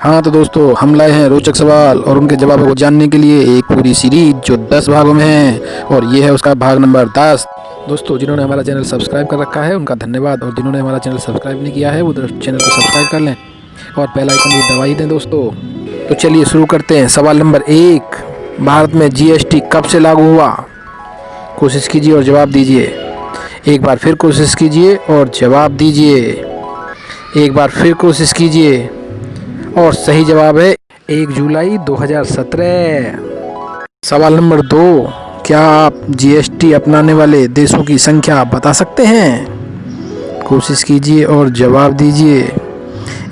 हाँ तो दोस्तों, हम लाए हैं रोचक सवाल और उनके जवाबों को जानने के लिए एक पूरी सीरीज जो 10 भागों में है, और ये है उसका भाग नंबर 10। दोस्तों, जिन्होंने हमारा चैनल सब्सक्राइब कर रखा है उनका धन्यवाद, और जिन्होंने हमारा चैनल सब्सक्राइब नहीं किया है वो चैनल को सब्सक्राइब कर लें और बेल आइकन भी दबा ही दें दोस्तों। तो चलिए शुरू करते हैं। सवाल नंबर 1, भारत में जीएसटी कब से लागू हुआ? कोशिश कीजिए और जवाब दीजिए। एक बार फिर कोशिश कीजिए और जवाब दीजिए। एक बार फिर कोशिश कीजिए और सही जवाब है 1 जुलाई 2017। सवाल नंबर 2, क्या आप जीएसटी अपनाने वाले देशों की संख्या बता सकते हैं? कोशिश कीजिए और जवाब दीजिए।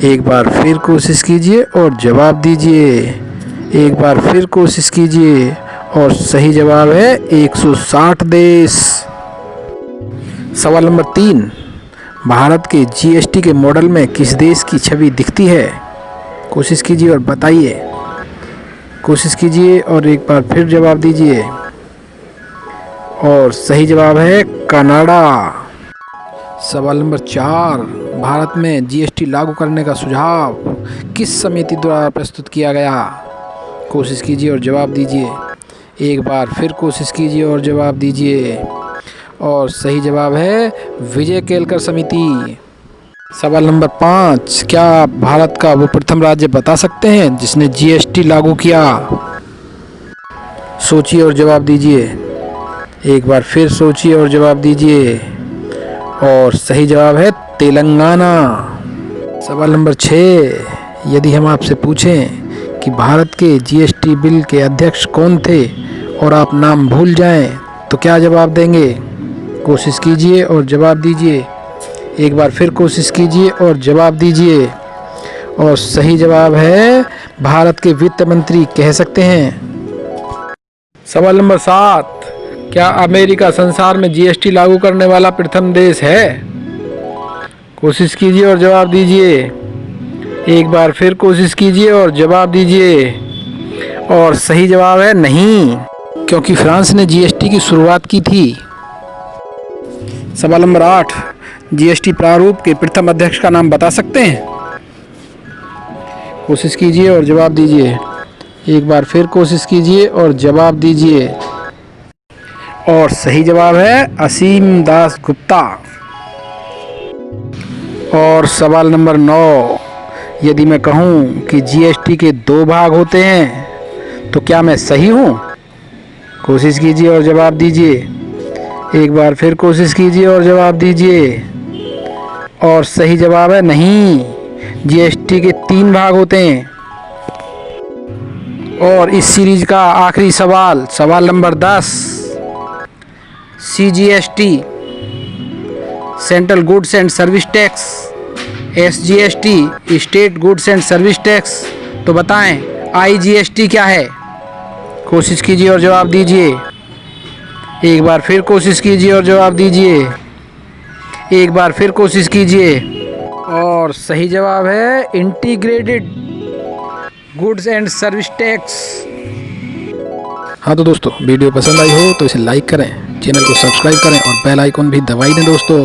एक बार फिर कोशिश कीजिए और जवाब दीजिए। एक बार फिर कोशिश कीजिए और सही जवाब है 160 देश। सवाल नंबर 3, भारत के जीएसटी के मॉडल में किस देश की छवि दिखती है? कोशिश कीजिए और बताइए। कोशिश कीजिए और एक बार फिर जवाब दीजिए और सही जवाब है कनाडा। सवाल नंबर 4, भारत में जीएसटी लागू करने का सुझाव किस समिति द्वारा प्रस्तुत किया गया? कोशिश कीजिए और जवाब दीजिए। एक बार फिर कोशिश कीजिए और जवाब दीजिए और सही जवाब है विजय केलकर समिति। सवाल नंबर 5, क्या आप भारत का वो प्रथम राज्य बता सकते हैं जिसने जीएसटी लागू किया? सोचिए और जवाब दीजिए। एक बार फिर सोचिए और जवाब दीजिए और सही जवाब है तेलंगाना। सवाल नंबर 6, यदि हम आपसे पूछें कि भारत के जीएसटी बिल के अध्यक्ष कौन थे और आप नाम भूल जाएं तो क्या जवाब देंगे? कोशिश कीजिए और जवाब दीजिए। एक बार फिर कोशिश कीजिए और जवाब दीजिए और सही जवाब है भारत के वित्त मंत्री कह सकते हैं। सवाल नंबर 7, क्या अमेरिका संसार में जीएसटी लागू करने वाला प्रथम देश है? कोशिश कीजिए और जवाब दीजिए। एक बार फिर कोशिश कीजिए और जवाब दीजिए और सही जवाब है नहीं, क्योंकि फ्रांस ने जीएसटी की शुरुआत की थी। सवाल नंबर 8, जीएसटी प्रारूप के प्रथम अध्यक्ष का नाम बता सकते हैं? कोशिश कीजिए और जवाब दीजिए। एक बार फिर कोशिश कीजिए और जवाब दीजिए और सही जवाब है असीम दास गुप्ता। और सवाल नंबर 9, यदि मैं कहूं कि जीएसटी के 2 भाग होते हैं तो क्या मैं सही हूं? कोशिश कीजिए और जवाब दीजिए। एक बार फिर कोशिश कीजिए और जवाब दीजिए और सही जवाब है नहीं, जीएसटी के 3 भाग होते हैं। और इस सीरीज का आखिरी सवाल, सवाल number 10, CGST central goods and service tax, SGST state goods and service tax, तो बताएं आईजीएसटी क्या है? कोशिश कीजिए और जवाब दीजिए। एक बार फिर कोशिश कीजिए और जवाब दीजिए। एक बार फिर कोशिश कीजिए और सही जवाब है integrated goods and service tax. हाँ तो दोस्तों, वीडियो पसंद आई हो तो इसे लाइक करें, चैनल को सब्सक्राइब करें और बेल आइकन भी दबाई दें दोस्तों।